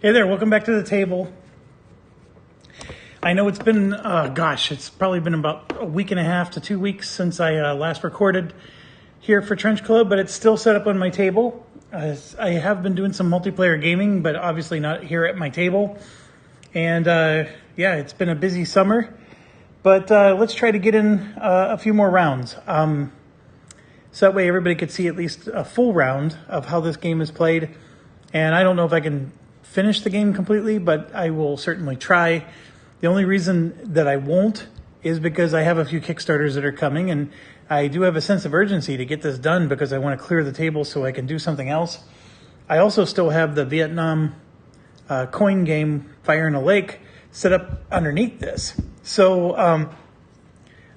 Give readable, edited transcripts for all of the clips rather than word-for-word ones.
Hey there, welcome back to the table. I know it's been, it's probably been about a week and a half to 2 weeks since I last recorded here for Trench Club, but it's still set up on my table. I have been doing some multiplayer gaming, but obviously not here at my table. And it's been a busy summer, but let's try to get in a few more rounds. So that way everybody could see at least a full round of how this game is played. And I don't know if I can finish the game completely, but I will certainly try. The only reason that I won't is because I have a few Kickstarters that are coming, and I do have a sense of urgency to get this done because I want to clear the table so I can do something else. I also still have the Vietnam coin game, Fire in a Lake, set up underneath this. So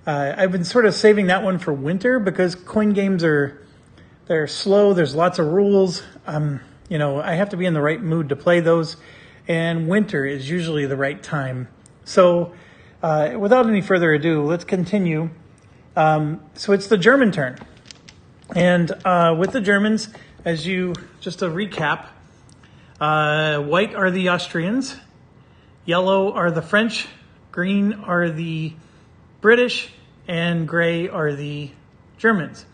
I've been sort of saving that one for winter because coin games they're slow. There's lots of rules. I have to be in the right mood to play those, and winter is usually the right time. So without any further ado, let's continue. So it's the German turn. And with the Germans, just a recap, white are the Austrians, yellow are the French, green are the British, and gray are the Germans.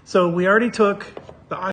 So we already took the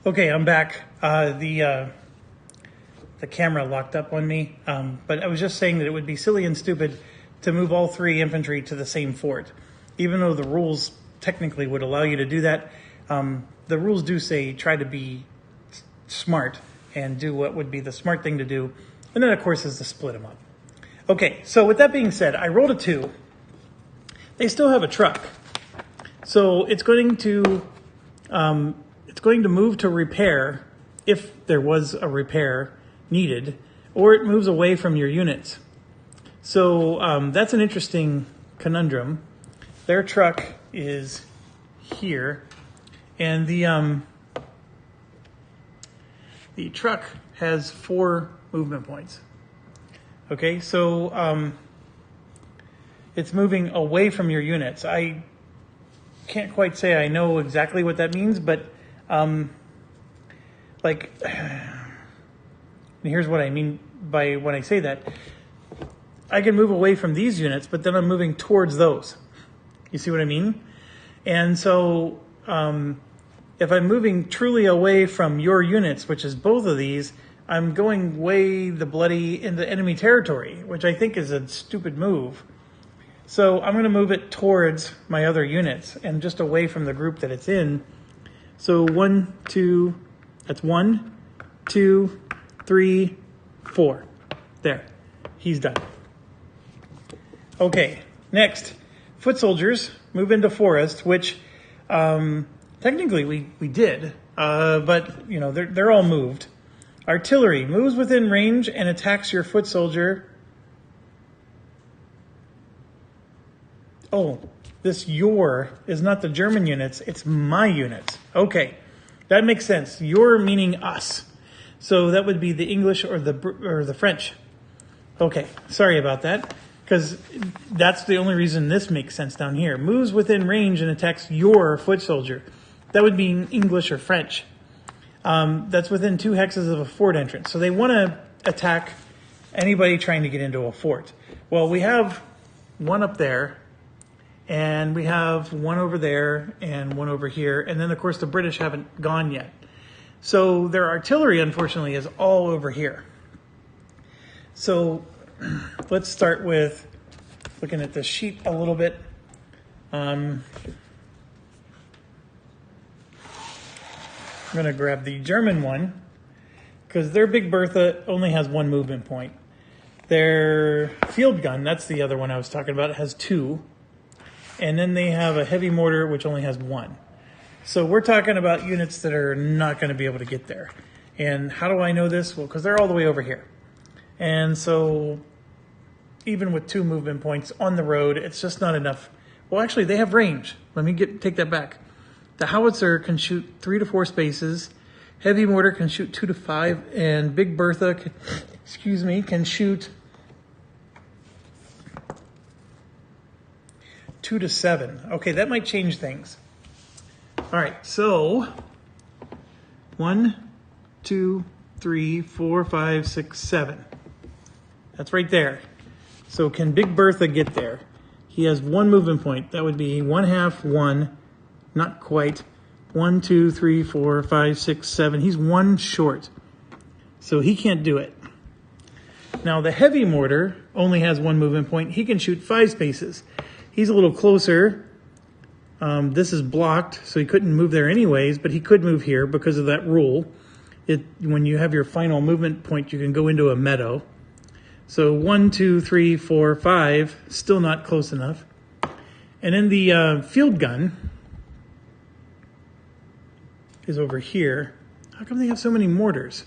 Okay, I'm back. The camera locked up on me, but I was just saying that it would be silly and stupid to move all 3 infantry to the same fort. Even though the rules technically would allow you to do that, the rules do say try to be smart and do what would be the smart thing to do. And then, of course, is to split them up. Okay, so with that being said, I rolled a 2. They still have a truck. So it's going to move to repair if there was a repair needed, or it moves away from your units. So that's an interesting conundrum. Their truck is here, and the truck has 4 movement points. Okay, so it's moving away from your units. I can't quite say I know exactly what that means, but like, here's what I mean by when I say that. I can move away from these units, but then I'm moving towards those. You see what I mean? And so if I'm moving truly away from your units, which is both of these, I'm going way the bloody into enemy territory, which I think is a stupid move. So I'm going to move it towards my other units and just away from the group that it's in. So 1, 2, that's 1, 2, 3, 4. There, he's done. Okay, next, foot soldiers move into forest, which technically we did, but you know they're all moved. Artillery moves within range and attacks your foot soldier. Oh, this your is not the German units, it's my units. Okay, that makes sense. Your meaning us. So that would be the English or the French. Okay, sorry about that, because that's the only reason this makes sense down here. Moves within range and attacks your foot soldier. That would be English or French. That's within 2 hexes of a fort entrance. So they want to attack anybody trying to get into a fort. Well, we have one up there, and we have one over there, and one over here. And then, of course, the British haven't gone yet. So their artillery, unfortunately, is all over here. So let's start with looking at the sheet a little bit. I'm going to grab the German one because their Big Bertha only has 1 movement point. Their field gun, that's the other one I was talking about, has 2. And then they have a heavy mortar, which only has 1. So we're talking about units that are not going to be able to get there. And how do I know this? Well, because they're all the way over here. And so even with 2 movement points on the road, it's just not enough. Well, actually, they have range. Let me take that back. The howitzer can shoot 3 to 4 spaces. Heavy mortar can shoot 2 to 5. And Big Bertha, can shoot 2 to 7. Okay, that might change things. All right, so 1, 2, 3, 4, 5, 6, 7. That's right there. So can Big Bertha get there? He has 1 movement point. That would be 1/2, 1, not quite. 1, 2, 3, 4, 5, 6, 7. He's 1 short. So he can't do it. Now the heavy mortar only has 1 movement point. He can shoot 5 spaces. He's a little closer. This is blocked, so he couldn't move there anyways, but he could move here because of that rule. When you have your final movement point, you can go into a meadow. So 1, 2, 3, 4, 5, still not close enough. And then the field gun is over here. How come they have so many mortars?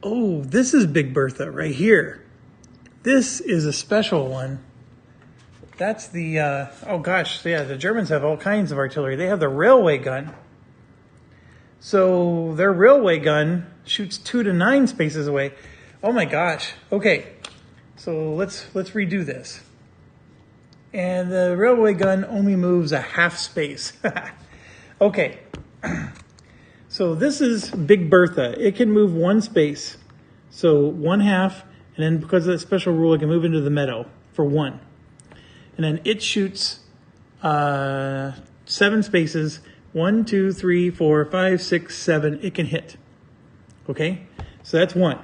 Oh, this is Big Bertha right here. This is a special one. That's the, oh gosh, yeah, the Germans have all kinds of artillery. They have the railway gun. So their railway gun shoots 2 to 9 spaces away. Oh my gosh. Okay, so let's redo this. And the railway gun only moves a 1/2 space. Okay, so this is Big Bertha. It can move 1 space. So 1/2, and then because of that special rule, it can move into the meadow for 1. And then it shoots 7 spaces, 1, 2, 3, 4, 5, 6, 7, it can hit. Okay, so that's one.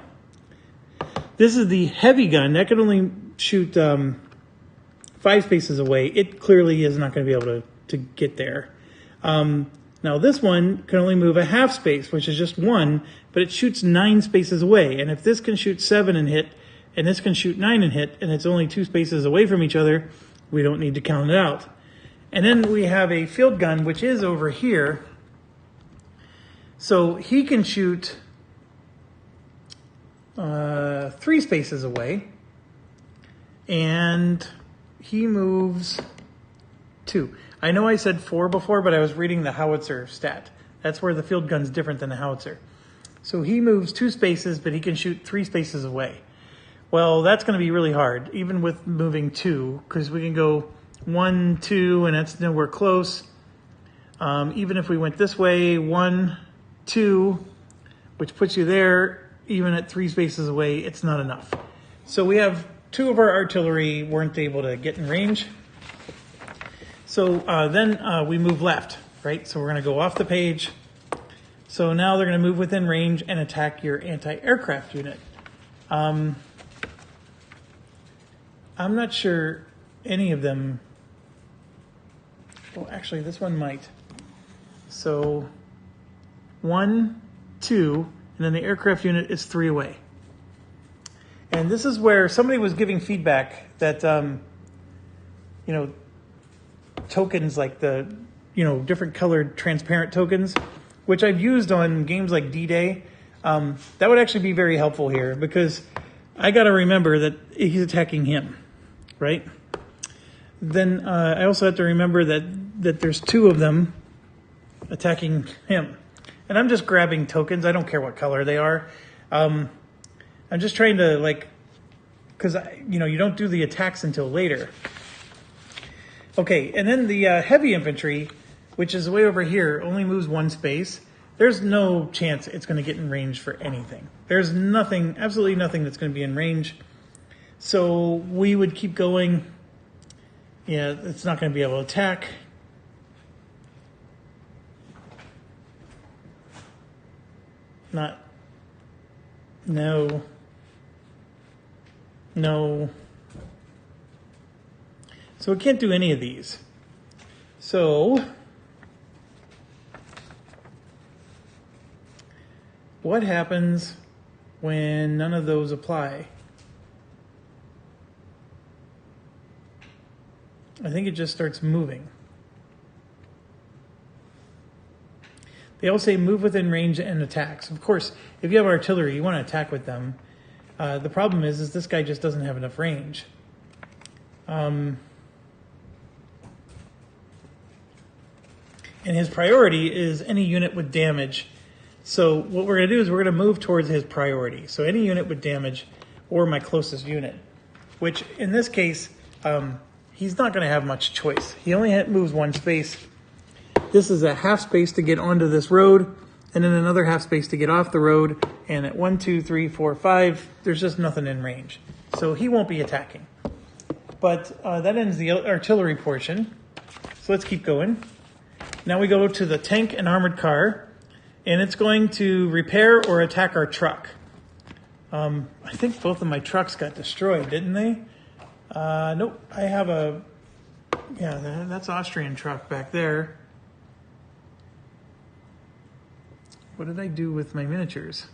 This is the heavy gun. That can only shoot 5 spaces away. It clearly is not going to be able to get there. Now this one can only move a half space, which is just 1, but it shoots 9 spaces away. And if this can shoot 7 and hit, and this can shoot 9 and hit, and it's only 2 spaces away from each other, we don't need to count it out. And then we have a field gun, which is over here. So he can shoot 3 spaces away, and he moves 2. I know I said 4 before, but I was reading the howitzer stat. That's where the field gun's different than the howitzer. So he moves 2 spaces, but he can shoot 3 spaces away. Well, that's going to be really hard, even with moving 2, because we can go 1, 2, and that's nowhere close. Even if we went this way, 1, 2, which puts you there, even at 3 spaces away, it's not enough. So we have 2 of our artillery weren't able to get in range. So then we move left, right? So we're going to go off the page. So now they're going to move within range and attack your anti-aircraft unit. I'm not sure any of them. Well, actually, this one might. So 1, 2, and then the aircraft unit is 3 away. And this is where somebody was giving feedback that, tokens like the, different colored transparent tokens, which I've used on games like D-Day, that would actually be very helpful here, because I got to remember that he's attacking him, right? Then I also have to remember that there's 2 of them attacking him. And I'm just grabbing tokens. I don't care what color they are. I'm just trying to, because, you don't do the attacks until later. Okay, and then the heavy infantry, which is way over here, only moves 1 space. There's no chance it's going to get in range for anything. There's nothing, absolutely nothing that's going to be in range. So we would keep going. Yeah, it's not going to be able to attack. No. So it can't do any of these. So what happens when none of those apply? I think it just starts moving. They all say move within range and attacks. Of course, if you have artillery, you want to attack with them. The problem is this guy just doesn't have enough range. And his priority is any unit with damage. So what we're going to do is we're going to move towards his priority. So any unit with damage or my closest unit, which in this case, he's not going to have much choice. He only moves 1 space. This is a half space to get onto this road, and then another half space to get off the road. And at 1, 2, 3, 4, 5, there's just nothing in range. So he won't be attacking. But that ends the artillery portion. So let's keep going. Now we go to the tank and armored car, and it's going to repair or attack our truck. I think both of my trucks got destroyed, didn't they? Nope, I have that's Austrian truck back there. What did I do with my miniatures?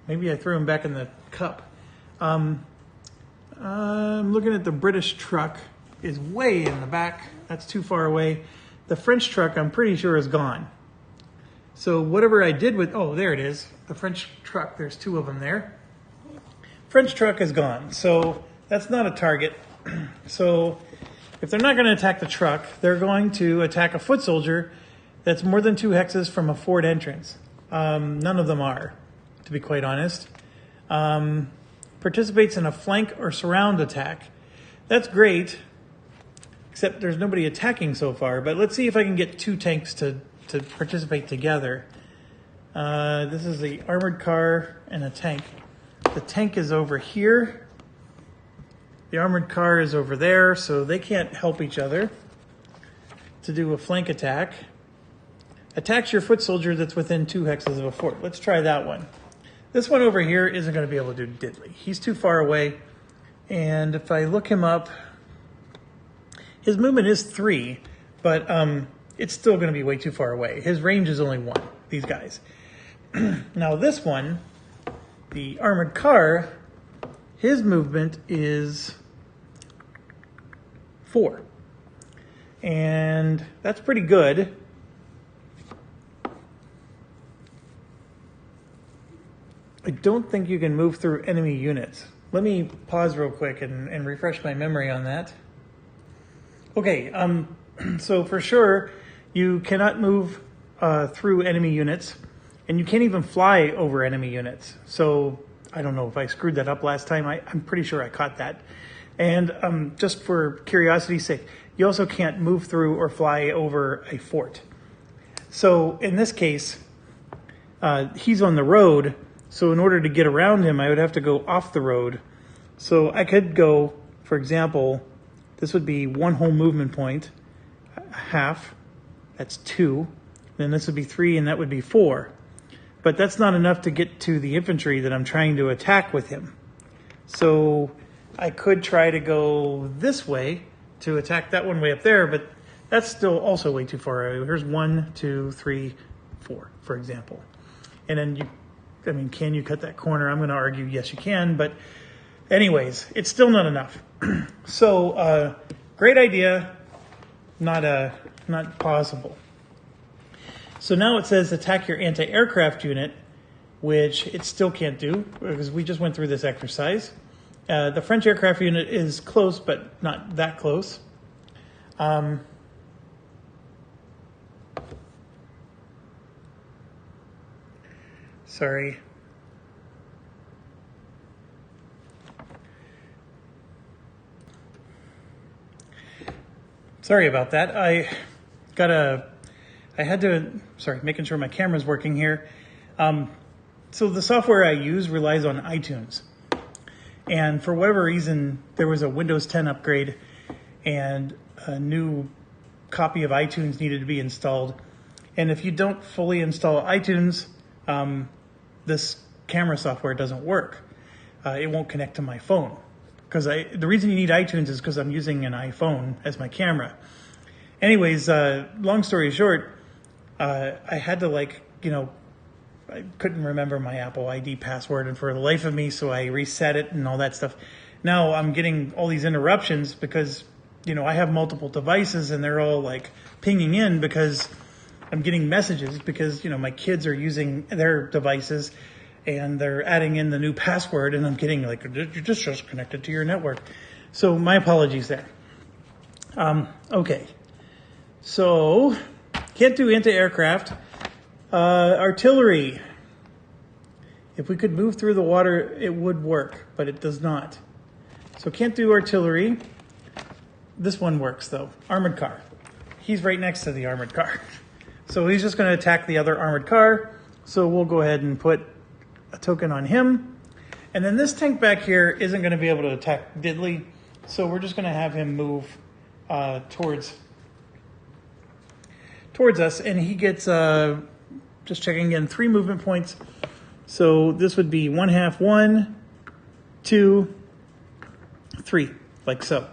Maybe I threw them back in the cup. I'm looking at the British truck. Is way in the back. That's too far away. The French truck, I'm pretty sure, is gone. So whatever I did with, oh, there it is. The French truck, there's 2 of them there. French truck is gone. So that's not a target. So if they're not going to attack the truck, they're going to attack a foot soldier that's more than 2 hexes from a forward entrance. None of them are, to be quite honest. Participates in a flank or surround attack. That's great. Except there's nobody attacking so far. But let's see if I can get 2 tanks to participate together. This is the armored car and a tank. The tank is over here. The armored car is over there, so they can't help each other. to do a flank attack. Attacks your foot soldier that's within 2 hexes of a fort. Let's try that one. This one over here isn't going to be able to do diddly. He's too far away. And if I look him up, his movement is 3, but it's still going to be way too far away. His range is only 1, these guys. Now this one, the armored car, his movement is 4. And that's pretty good. I don't think you can move through enemy units. Let me pause real quick and refresh my memory on that. Okay, so for sure, you cannot move through enemy units, and you can't even fly over enemy units. So I don't know if I screwed that up last time. I'm pretty sure I caught that. And just for curiosity's sake, you also can't move through or fly over a fort. So in this case, he's on the road. So in order to get around him, I would have to go off the road. So I could go, for example, this would be 1 whole movement point, half, that's 2. Then this would be 3, and that would be 4. But that's not enough to get to the infantry that I'm trying to attack with him. So I could try to go this way to attack that one way up there, but that's still also way too far away. Here's 1, 2, 3, 4, for example. And then can you cut that corner? I'm going to argue yes, you can. But anyways, it's still not enough. So great idea, not possible. So now it says attack your anti-aircraft unit, which it still can't do because we just went through this exercise. The French aircraft unit is close, but not that close. Sorry. Sorry about that. Making sure my camera's working here. So the software I use relies on iTunes. And for whatever reason, there was a Windows 10 upgrade and a new copy of iTunes needed to be installed. And if you don't fully install iTunes, this camera software doesn't work. It won't connect to my phone. Because the reason you need iTunes is because I'm using an iPhone as my camera. Anyways, long story short, I had to I couldn't remember my Apple ID password and for the life of me, so I reset it and all that stuff. Now I'm getting all these interruptions because, I have multiple devices and they're all pinging in because I'm getting messages because, my kids are using their devices and they're adding in the new password and I'm getting you're just connected to your network. So my apologies there. Okay. So can't do anti-aircraft. Artillery. If we could move through the water, it would work, but it does not. So can't do artillery. This one works though. Armored car. He's right next to the armored car. So he's just going to attack the other armored car. So we'll go ahead and put a token on him. And then this tank back here isn't going to be able to attack diddly. So we're just going to have him move towards us. And he gets, just checking again, 3 movement points. So this would be 1/2, 1, 2, 3, like so.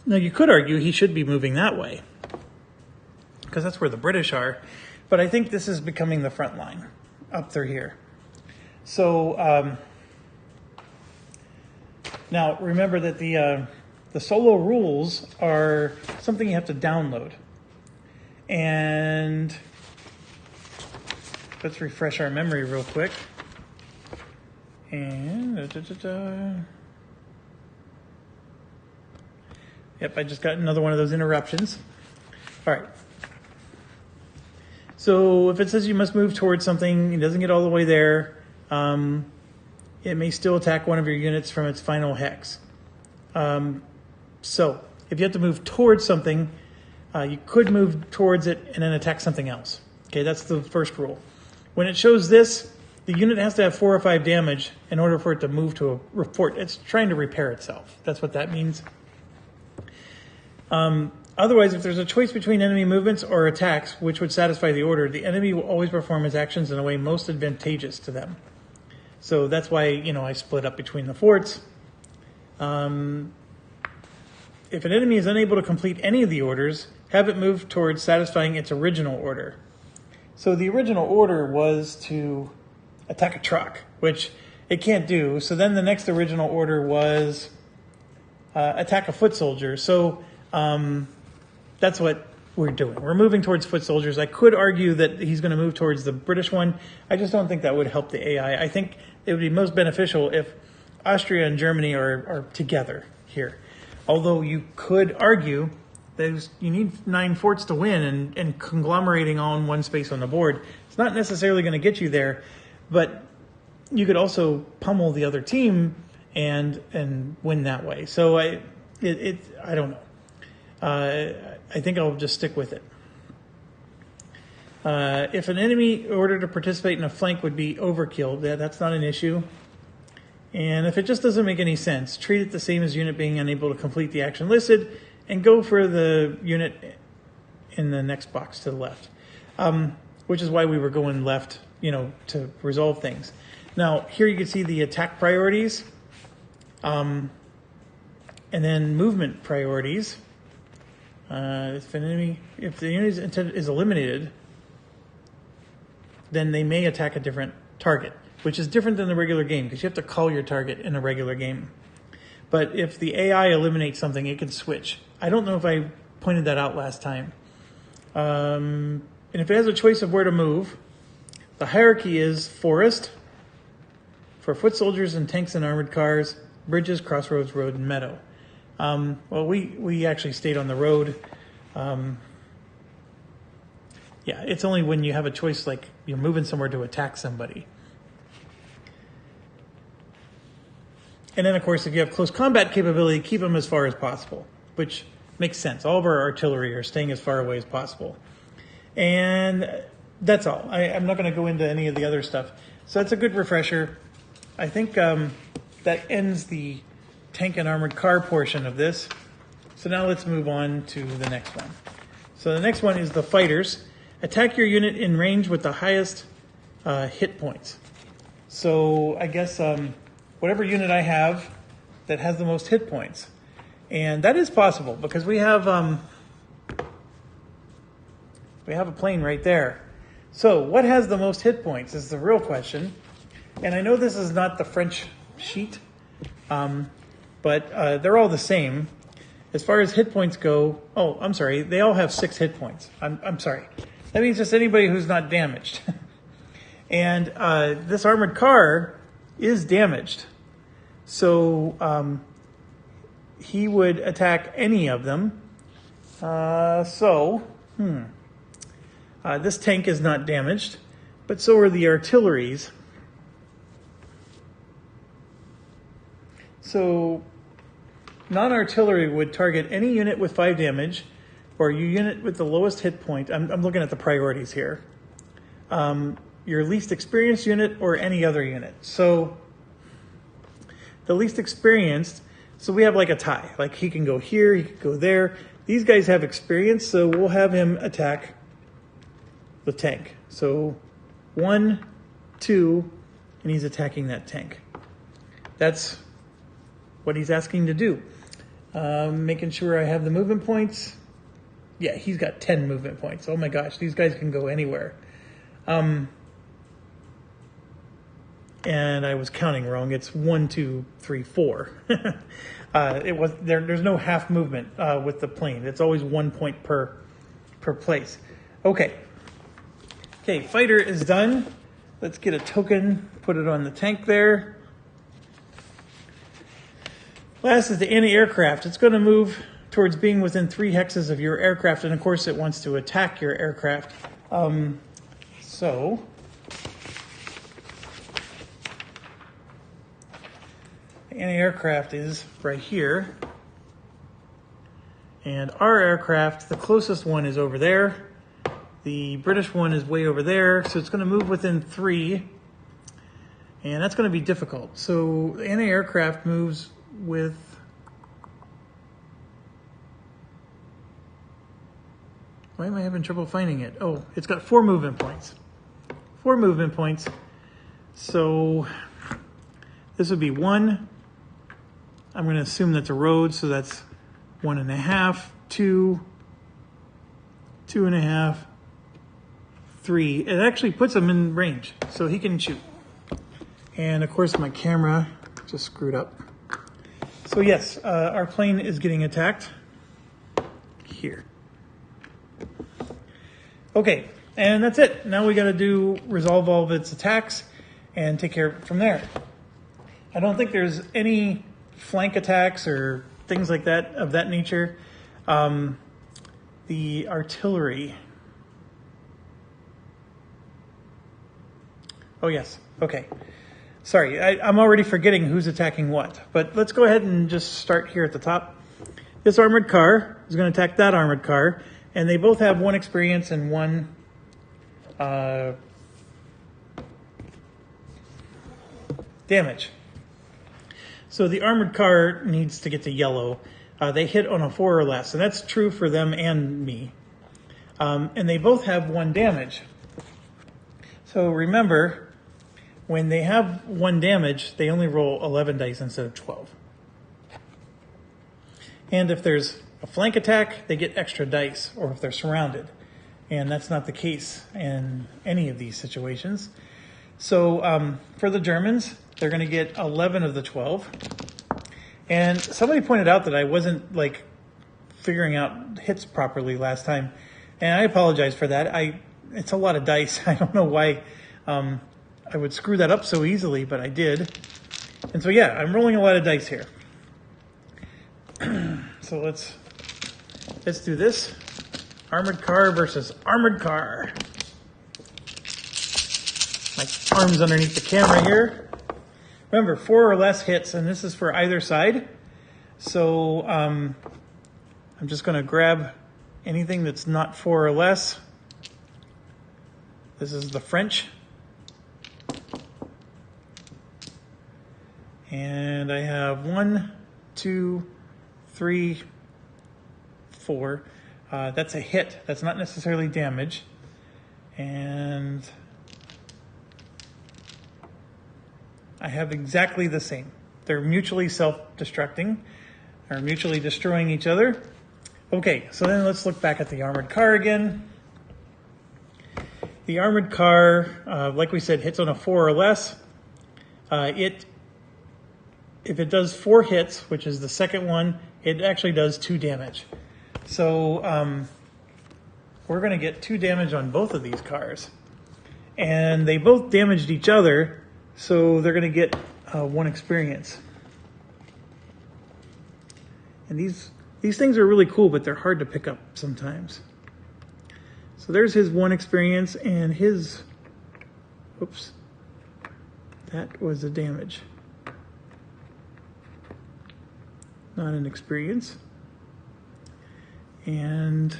Now you could argue he should be moving that way because that's where the British are. But I think this is becoming the front line up through here. So now remember that the solo rules are something you have to download. And let's refresh our memory real quick. And yep, I just got another one of those interruptions. All right. So if it says you must move towards something, it doesn't get all the way there. It may still attack one of your units from its final hex. So if you have to move towards something, you could move towards it and then attack something else. Okay, that's the first rule. When it shows this, the unit has to have 4 or 5 damage in order for it to move to a fort. It's trying to repair itself. That's what that means. Otherwise, if there's a choice between enemy movements or attacks which would satisfy the order, the enemy will always perform his actions in a way most advantageous to them. So that's why, I split up between the forts. If an enemy is unable to complete any of the orders, have it move towards satisfying its original order. So the original order was to attack a truck, which it can't do. So then the next original order was attack a foot soldier. So that's what we're doing. We're moving towards foot soldiers. I could argue that he's going to move towards the British one. I just don't think that would help the AI. I think it would be most beneficial if Austria and Germany are together here. Although you could argue that you need 9 forts to win, and conglomerating all in one space on the board, it's not necessarily going to get you there, but you could also pummel the other team and win that way. So I don't know. I think I'll just stick with it. If an enemy order to participate in a flank would be overkill, that's not an issue. And if it just doesn't make any sense, treat it the same as unit being unable to complete the action listed, and go for the unit in the next box to the left, which is why we were going left, to resolve things. Now, here you can see the attack priorities, and then movement priorities. If the unit's intent is eliminated, then they may attack a different target, which is different than the regular game because you have to call your target in a regular game. But if the AI eliminates something, it can switch. I don't know if I pointed that out last time. And if it has a choice of where to move, the hierarchy is forest for foot soldiers and tanks and armored cars, bridges, crossroads, road, and meadow. Well, we actually stayed on the road. Yeah, it's only when you have a choice, like you're moving somewhere to attack somebody. And then, of course, if you have close combat capability, keep them as far as possible, which makes sense. All of our artillery are staying as far away as possible. And that's all. I'm not going to go into any of the other stuff. So that's a good refresher. I think that ends the tank and armored car portion of this. So now let's move on to the next one. So the next one is the fighters. Attack your unit in range with the highest hit points. So I guess whatever unit I have that has the most hit points. And that is possible because we have a plane right there. So what has the most hit points is the real question. And I know this is not the French sheet, but they're all the same. As far as hit points go, oh, I'm sorry, they all have 6 hit points. I'm sorry. That means just anybody who's not damaged. And this armored car is damaged. So he would attack any of them. This tank is not damaged, but so are the artilleries. So non-artillery would target any unit with 5 damage or your unit with the lowest hit point. I'm looking at the priorities here. Your least experienced unit or any other unit. So the least experienced, so we have like a tie. Like he can go here, he can go there. These guys have experience, so we'll have him attack the tank. So 1, 2, and he's attacking that tank. That's what he's asking to do. Making sure I have the movement points. Yeah, he's got 10 movement points. Oh my gosh, these guys can go anywhere. And I was counting wrong. It's 1, 2, 3, 4. It was there's no half movement with the plane. It's always 1 point per place. Okay, fighter is done. Let's get a token, put it on the tank there. Last is the anti-aircraft. It's going to move towards being within 3 hexes of your aircraft, and of course it wants to attack your aircraft. So the anti-aircraft is right here, and our aircraft, the closest one, is over there. The British one is way over there, so it's going to move within 3, and that's going to be difficult. So the anti-aircraft moves with Why am I having trouble finding it? Oh, it's got 4 movement points. 4 movement points. So this would be 1. I'm going to assume that's a road, so that's 1.5, 2, 2.5, 3. It actually puts him in range, so he can shoot. And of course my camera just screwed up. So yes, our plane is getting attacked here. Okay, and that's it. Now we got to resolve all of its attacks and take care of it from there. I don't think there's any flank attacks or things like that of that nature. The artillery. Oh yes, okay. Sorry, I'm already forgetting who's attacking what, but let's go ahead and just start here at the top. This armored car is going to attack that armored car, and they both have 1 experience and 1 damage. So the armored car needs to get to yellow. They hit on a 4 or less, and that's true for them and me. And they both have 1 damage. So remember, when they have 1 damage, they only roll 11 dice instead of 12. And if there's a flank attack, they get extra dice, or if they're surrounded. And that's not the case in any of these situations. So for the Germans, they're going to get 11 of the 12. And somebody pointed out that I wasn't like figuring out hits properly last time. And I apologize for that. It's a lot of dice. I don't know why I would screw that up so easily, but I did. And so yeah, I'm rolling a lot of dice here. So let's do this. Armored car versus armored car. My arm's underneath the camera here. Remember, 4 or less hits, and this is for either side. So I'm just going to grab anything that's not 4 or less. This is the French. And I have 1, 2, 3, 4. That's a hit. That's not necessarily damage. And I have exactly the same. They're mutually self-destructing, or mutually destroying each other. Okay, so then let's look back at the armored car again. The armored car, like we said, hits on a 4 or less. If it does 4 hits, which is the second one, it actually does 2 damage. So we're going to get 2 damage on both of these cars. And they both damaged each other, so they're going to get 1 experience. And these things are really cool, but they're hard to pick up sometimes. So there's his 1 experience, and his, oops, that was a damage. Not an experience. And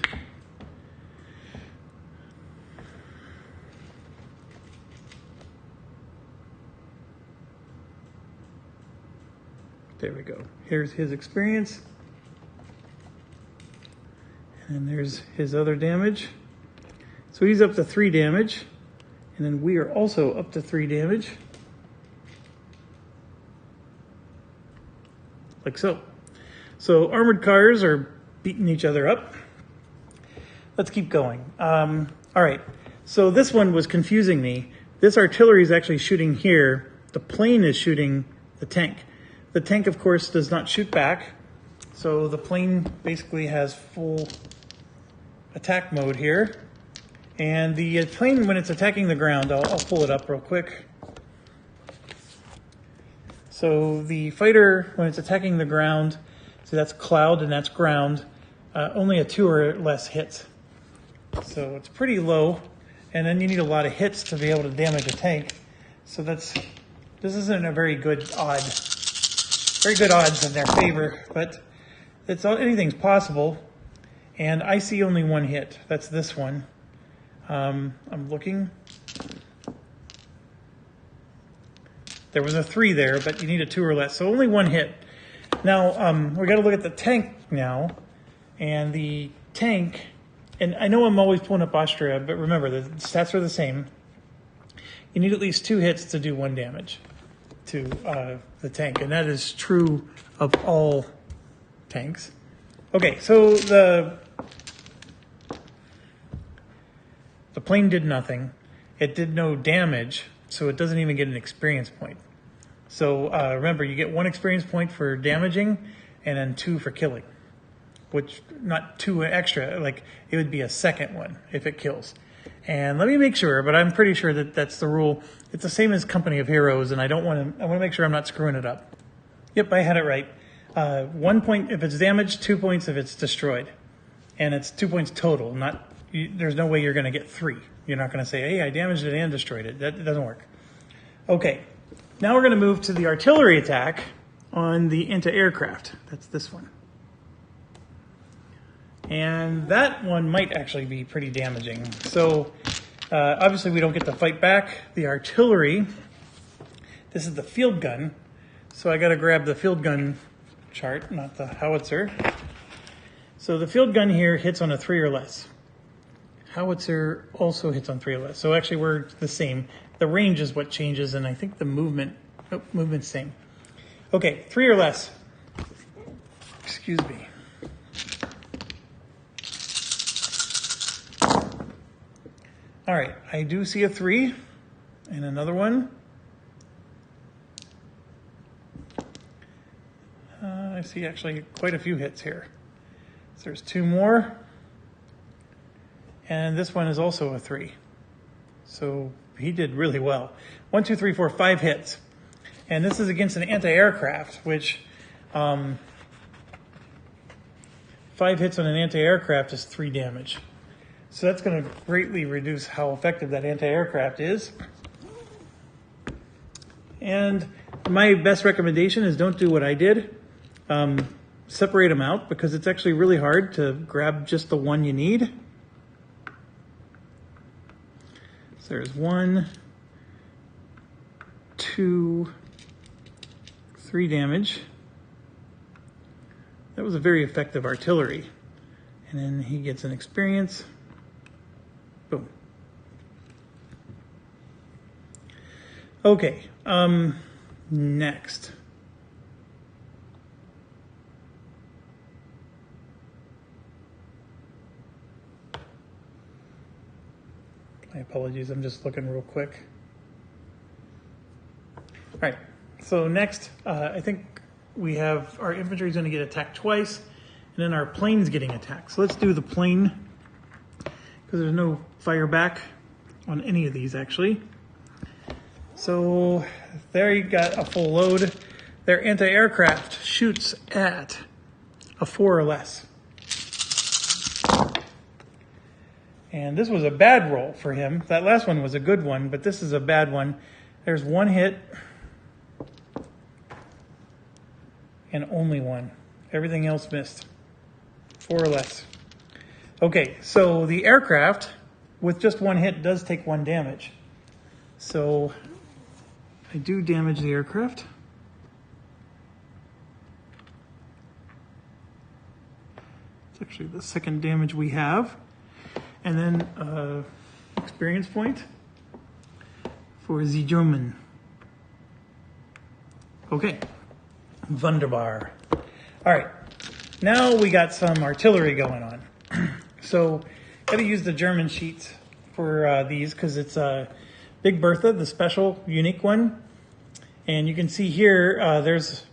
there we go. Here's his experience. And there's his other damage. So he's up to 3 damage. And then we are also up to 3 damage. Like so. So armored cars are beating each other up. Let's keep going. All right. So this one was confusing me. This artillery is actually shooting here. The plane is shooting the tank. The tank, of course, does not shoot back. So the plane basically has full attack mode here. And the plane, when it's attacking the ground, I'll pull it up real quick. So the fighter, when it's attacking the ground, so that's cloud and that's ground, only a 2 or less hits. So it's pretty low. And then you need a lot of hits to be able to damage a tank. So this isn't a very good odds in their favor, but anything's possible. And I see only 1 hit. That's this one. I'm looking. There was a 3 there, but you need a 2 or less. So only 1 hit. Now, we got to look at the tank now. And the tank and I know I'm always pulling up Austria, but remember, the stats are the same. You need at least 2 hits to do 1 damage to the tank, and that is true of all tanks. Okay, so the plane did nothing. It did no damage, so it doesn't even get an experience point. So remember, you get 1 experience point for damaging, and then 2 for killing. Which, not 2 extra, like it would be a second one if it kills. And let me make sure, but I'm pretty sure that that's the rule. It's the same as Company of Heroes, and I want to make sure I'm not screwing it up. Yep, I had it right. 1 point if it's damaged, 2 points if it's destroyed. And it's 2 points total, there's no way you're going to get 3. You're not going to say, hey, I damaged it and destroyed it. That doesn't work. Okay, now we're going to move to the artillery attack on the anti-aircraft. That's this one. And that one might actually be pretty damaging. So obviously we don't get to fight back. The artillery, this is the field gun. So I got to grab the field gun chart, not the howitzer. So the field gun here hits on a 3 or less. Howitzer also hits on 3 or less. So actually we're the same. The range is what changes, and I think the movement's same. Okay, 3 or less. Excuse me. All right, I do see a 3 and another one. I see actually quite a few hits here. So there's 2 more. And this one is also a 3. So he did really well. 1, 2, 3, 4, 5 hits. And this is against an anti-aircraft, which 5 hits on an anti-aircraft is 3 damage. So that's going to greatly reduce how effective that anti-aircraft is. And my best recommendation is don't do what I did. Separate them out, because it's actually really hard to grab just the one you need. So there's 1, 2, 3 damage. That was a very effective artillery. And then he gets an experience. Boom. Okay, next. My apologies, I'm just looking real quick. All right, so next, I think we have our infantry is going to get attacked twice, and then our plane's getting attacked. So let's do the plane, because there's no fire back on any of these, actually. So there you got a full load. Their anti-aircraft shoots at a 4 or less. And this was a bad roll for him. That last one was a good one, but this is a bad one. There's 1 hit and only 1. Everything else missed. 4 or less. Okay, so the aircraft with just 1 hit does take 1 damage. So I do damage the aircraft. It's actually the second damage we have. And then experience point for the German. Okay, wunderbar. All right, now we got some artillery going on. So got to use the German sheets for these, because it's Big Bertha, the special, unique one. And you can see here, there's,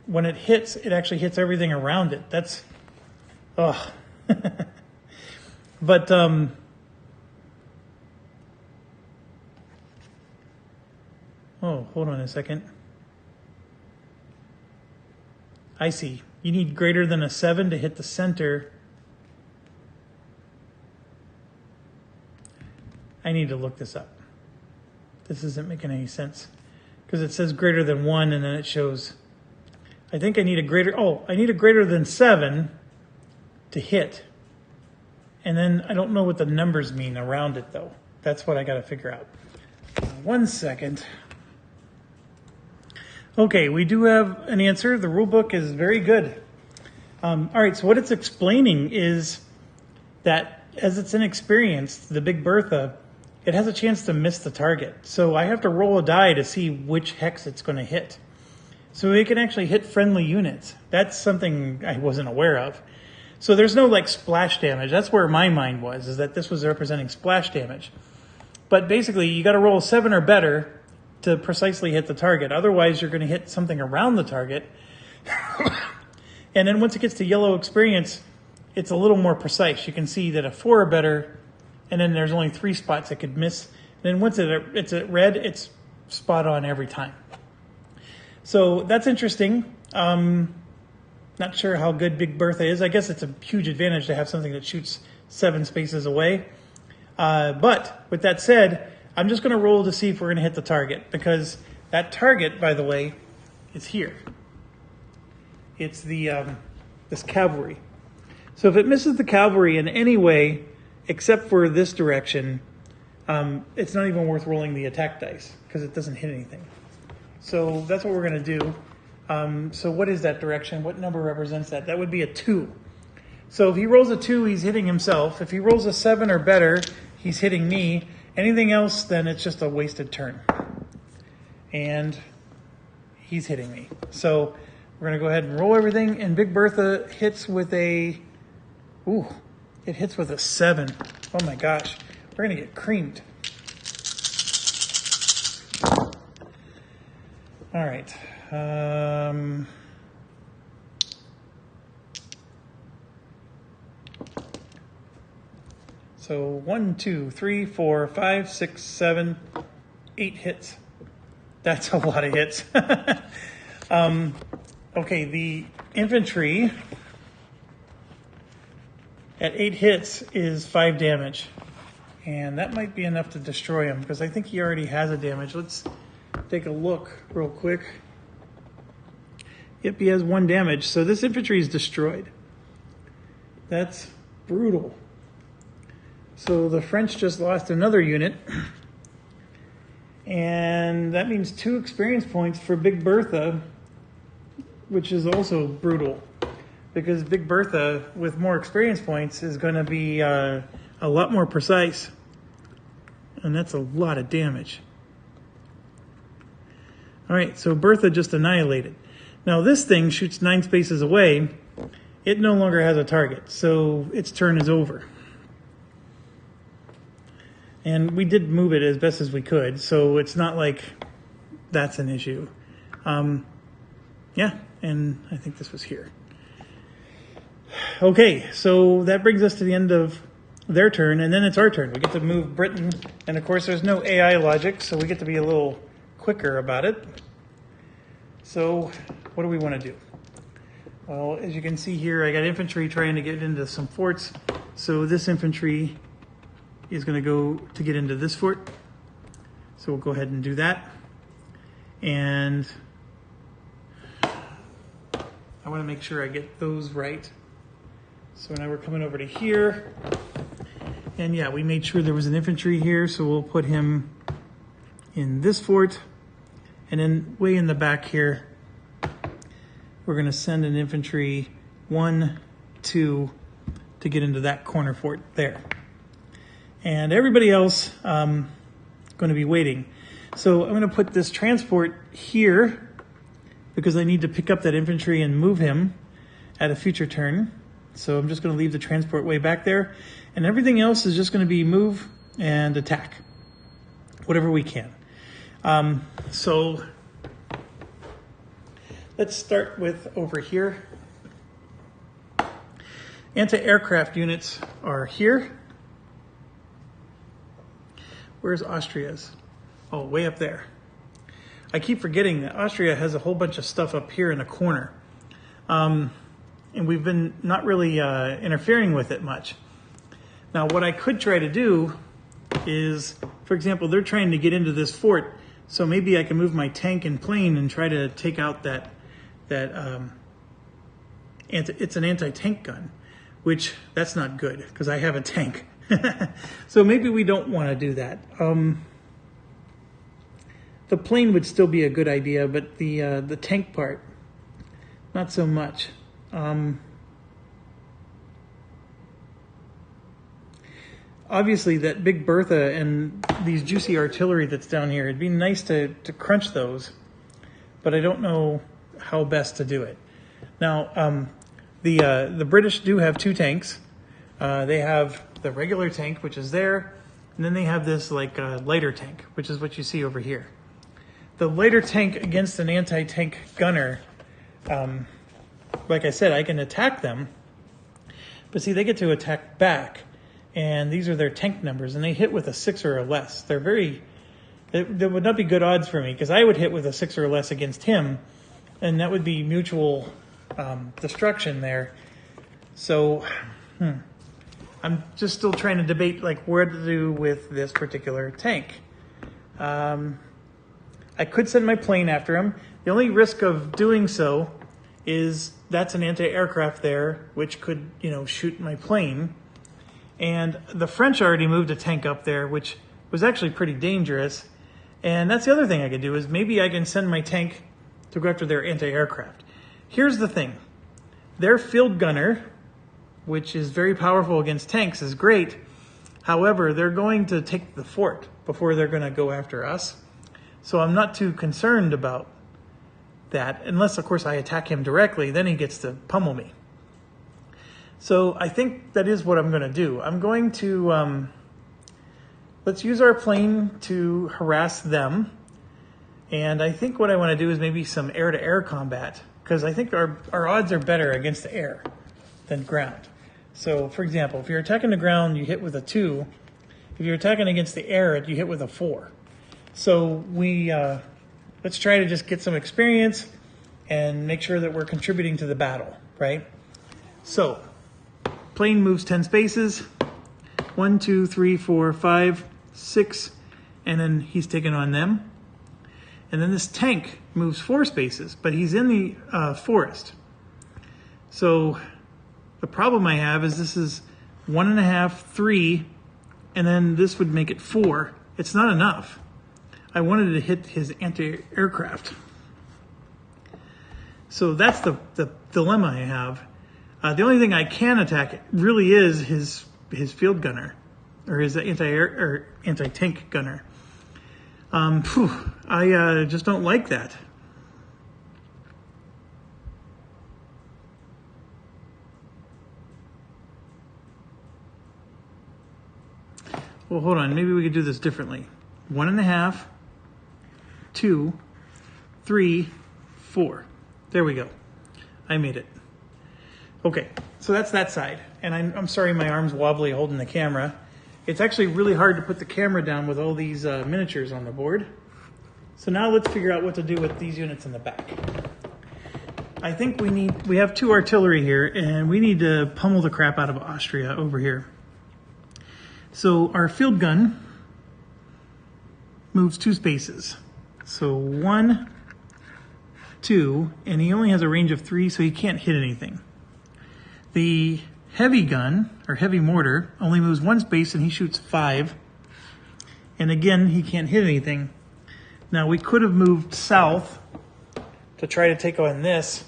when it hits, it actually hits everything around it. That's, oh. But, oh, hold on a second. I see. You need greater than a 7 to hit the center. I need to look this up. This isn't making any sense, because it says greater than 1 and then it shows, I think I need a greater, I need a greater than 7 to hit. And then I don't know what the numbers mean around it, though. That's what I got to figure out. 1 second. Okay, we do have an answer. The rule book is very good. All right, so what it's explaining is that as it's inexperienced, the Big Bertha, it has a chance to miss the target. So I have to roll a die to see which hex it's going to hit. So it can actually hit friendly units. That's something I wasn't aware of. So there's no like splash damage. That's where my mind was, is that this was representing splash damage. But basically, you got to roll 7 or better to precisely hit the target. Otherwise, you're going to hit something around the target. And then once it gets to yellow experience, it's a little more precise. You can see that a 4 or better, and then there's only 3 spots it could miss. And then once it's at red, it's spot on every time. So that's interesting. Not sure how good Big Bertha is. I guess it's a huge advantage to have something that shoots 7 spaces away. But with that said, I'm just going to roll to see if we're going to hit the target, because that target, by the way, is here. It's the this cavalry. So if it misses the cavalry in any way, except for this direction, it's not even worth rolling the attack dice because it doesn't hit anything. So that's what we're going to do. So what is that direction? What number represents that? That would be a 2. So if he rolls a 2, he's hitting himself. If he rolls a 7 or better, he's hitting me. Anything else, then it's just a wasted turn. And he's hitting me. So we're going to go ahead and roll everything. And Big Bertha hits with a... Ooh, it hits with a 7. Oh my gosh. We're going to get creamed. All right. So 1, 2, 3, 4, 5, 6, 7, 8 hits. That's a lot of hits. Okay, the infantry at 8 hits is 5 damage. And that might be enough to destroy him, because I think he already has a damage. Let's take a look real quick. Yep, he has 1 damage. So this infantry is destroyed. That's brutal. So the French just lost another unit. And that means 2 experience points for Big Bertha, which is also brutal. Because Big Bertha, with more experience points, is going to be a lot more precise. And that's a lot of damage. All right, so Bertha just annihilated. Now this thing shoots 9 spaces away. It no longer has a target, so its turn is over. And we did move it as best as we could, so it's not like that's an issue. Yeah, and I think this was here. Okay, so that brings us to the end of their turn, and then it's our turn. We get to move Britain, and of course there's no AI logic, so we get to be a little quicker about it. So what do we want to do? Well, as you can see here, I got infantry trying to get into some forts, so this infantry is going to go to get into this fort. So we'll go ahead and do that. And I want to make sure I get those right. So now we're coming over to here. And yeah, we made sure there was an infantry here, so we'll put him in this fort. And then way in the back here, we're going to send an infantry 1, 2 to get into that corner fort there. And everybody else going to be waiting. So I'm going to put this transport here because I need to pick up that infantry and move him at a future turn. So I'm just going to leave the transport way back there. And everything else is just going to be move and attack, whatever we can. So let's start with over here. Anti-aircraft units are here. Where's Austria's? Oh, way up there. I keep forgetting that Austria has a whole bunch of stuff up here in the corner. And we've been not really interfering with it much. Now, what I could try to do is, for example, they're trying to get into this fort, so maybe I can move my tank and plane and try to take out it's an anti-tank gun, which that's not good because I have a tank. So maybe we don't want to do that. The plane would still be a good idea, but the tank part, not so much. obviously that big Bertha and these juicy artillery that's down here, it'd be nice to crunch those, but I don't know how best to do it. Now, the British do have two tanks. They have the regular tank, which is there, and then they have this like lighter tank, which is what you see over here. The lighter tank against an anti-tank gunner, like I said, I can attack them, but see, they get to attack back, and these are their tank numbers, and they hit with a 6 or a less. They're very, there would not be good odds for me, because I would hit with a 6 or less against him, and that would be mutual destruction there. So, I'm just still trying to debate like what to do with this particular tank. I could send my plane after him. The only risk of doing so is that's an anti-aircraft there, which could, shoot my plane. And the French already moved a tank up there, which was actually pretty dangerous. And that's the other thing I could do is maybe I can send my tank to go after their anti-aircraft. Here's the thing. Their field gunner, which is very powerful against tanks, is great. However, they're going to take the fort before they're going to go after us. So I'm not too concerned about that, unless, of course, I attack him directly. Then he gets to pummel me. So I think that is what I'm going to do. I'm going to, let's use our plane to harass them. And I think what I want to do is maybe some air-to-air combat, because I think our odds are better against the air than ground. So, for example, if you're attacking the ground, you hit with a 2. If you're attacking against the air, you hit with a 4. So let's try to just get some experience and make sure that we're contributing to the battle, right? So, plane moves 10 spaces. 1, 2, 3, 4, 5, 6, and then he's taking on them. And then this tank moves 4 spaces, but he's in the forest. So the problem I have is this is 1.5, 3, and then this would make it 4. It's not enough. I wanted to hit his anti-aircraft. So that's the dilemma I have. The only thing I can attack really is his field gunner, or his anti-tank gunner. I just don't like that. Well, hold on. Maybe we could do this differently. 1.5, 2, 3, 4. There we go. I made it. Okay, so that's that side. And I'm sorry my arm's wobbly holding the camera. It's actually really hard to put the camera down with all these miniatures on the board. So now let's figure out what to do with these units in the back. I think we have 2 artillery here, and we need to pummel the crap out of Austria over here. So our field gun moves 2 spaces. So 1, 2, and he only has a range of 3, so he can't hit anything. The heavy gun, or heavy mortar, only moves 1 space and he shoots 5. And again, he can't hit anything. Now we could have moved south to try to take on this,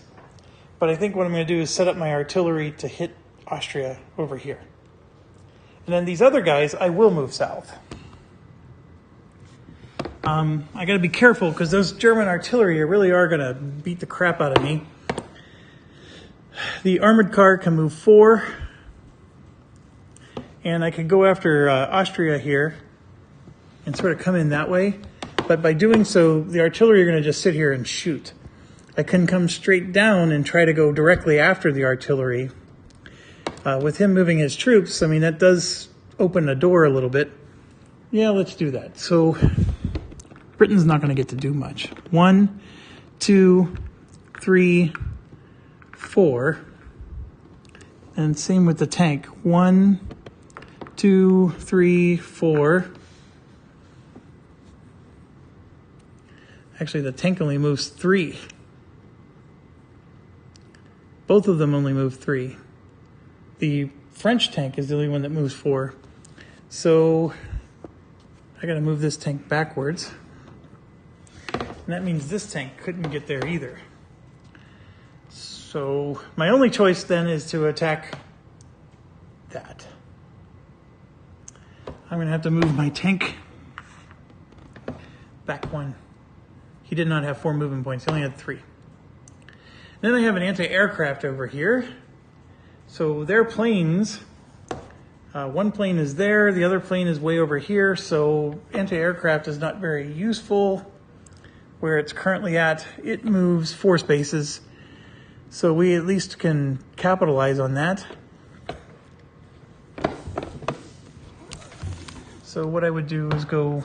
but I think what I'm going to do is set up my artillery to hit Austria over here. And then these other guys, I will move south. I got to be careful because those German artillery really are going to beat the crap out of me. The armored car can move 4, and I could go after Austria here and sort of come in that way. But by doing so, the artillery are going to just sit here and shoot. I can come straight down and try to go directly after the artillery. With him moving his troops, I mean, that does open the door a little bit. Yeah, let's do that. So Britain's not going to get to do much. 1, 2, 3, 4. And same with the tank. 1, 2, 3, 4. Actually, the tank only moves 3. Both of them only move 3. The French tank is the only one that moves 4. So I got to move this tank backwards. And that means this tank couldn't get there either. So my only choice then is to attack that. I'm going to have to move my tank back one. He did not have 4 moving points. He only had 3. Then I have an anti-aircraft over here. So their planes, one plane is there, the other plane is way over here. So anti-aircraft is not very useful. Where it's currently at, it moves 4 spaces. So we at least can capitalize on that. So what I would do is go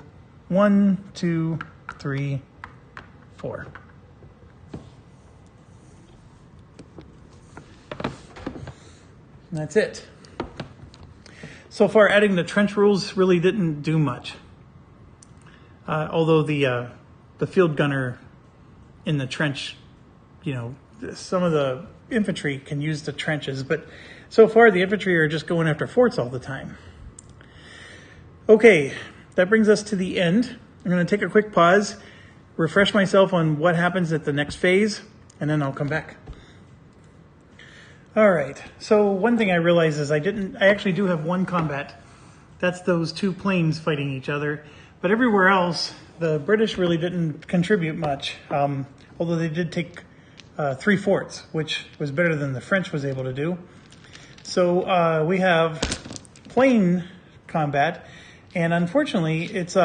1, 2, 3, 4. And that's it. So far, adding the trench rules really didn't do much. Although the field gunner in the trench, you know, some of the infantry can use the trenches, but so far the infantry are just going after forts all the time. Okay, that brings us to the end. I'm going to take a quick pause, refresh myself on what happens at the next phase, and then I'll come back. All right, so one thing I realized is I actually do have one combat. That's those 2 planes fighting each other. But everywhere else, the British really didn't contribute much, although they did take 3 forts, which was better than the French was able to do. So we have plane combat, and unfortunately, it's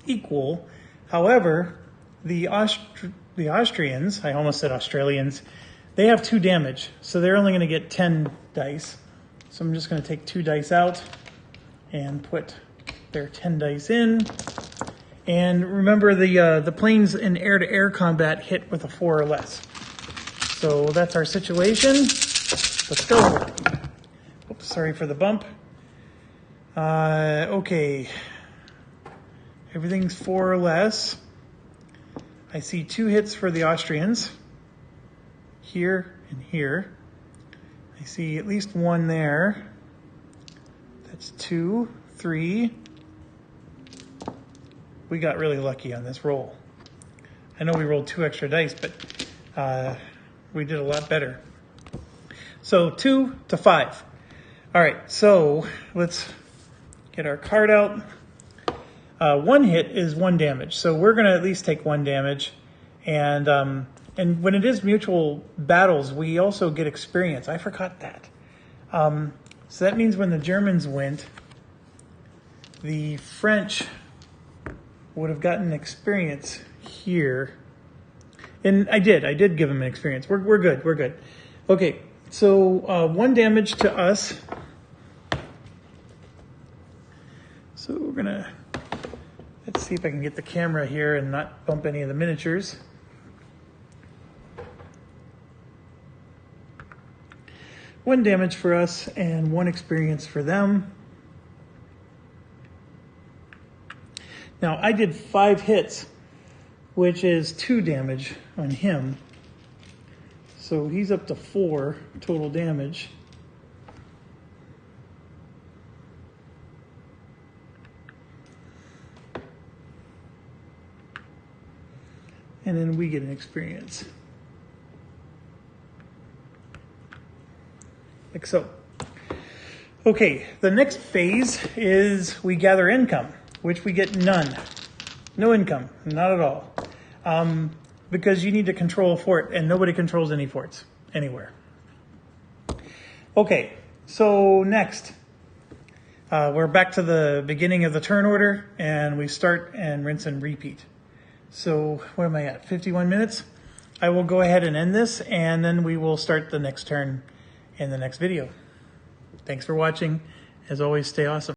equal. However, the Austrians, I almost said Australians, they have 2 damage, so they're only going to get 10 dice. So I'm just going to take 2 dice out and put their 10 dice in. And remember, the planes in air-to-air combat hit with a 4 or less. So that's our situation. Let's go. Oops, sorry for the bump. Okay. Everything's 4 or less. I see 2 hits for the Austrians. Here and here. I see at least 1 there. That's 2, 3. We got really lucky on this roll. I know we rolled 2 extra dice, but we did a lot better. So 2 to 5. All right, so let's get our card out. 1 hit is 1 damage, so we're going to at least take 1 damage. And when it is mutual battles, we also get experience. I forgot that. So that means when the Germans went, the French would have gotten experience here. And I did give them an experience. We're good. Okay, so 1 damage to us. So we're gonna, let's see if I can get the camera here and not bump any of the miniatures. One damage for us and 1 experience for them. Now I did 5 hits, which is 2 damage on him. So he's up to 4 total damage. And then we get an experience. Like so. Okay, the next phase is we gather income, which we get none. No income, not at all. Because you need to control a fort, and nobody controls any forts anywhere. Okay, so next, we're back to the beginning of the turn order, and we start and rinse and repeat. So what am I at, 51 minutes? I will go ahead and end this, and then we will start the next turn in the next video. Thanks for watching. As always, stay awesome.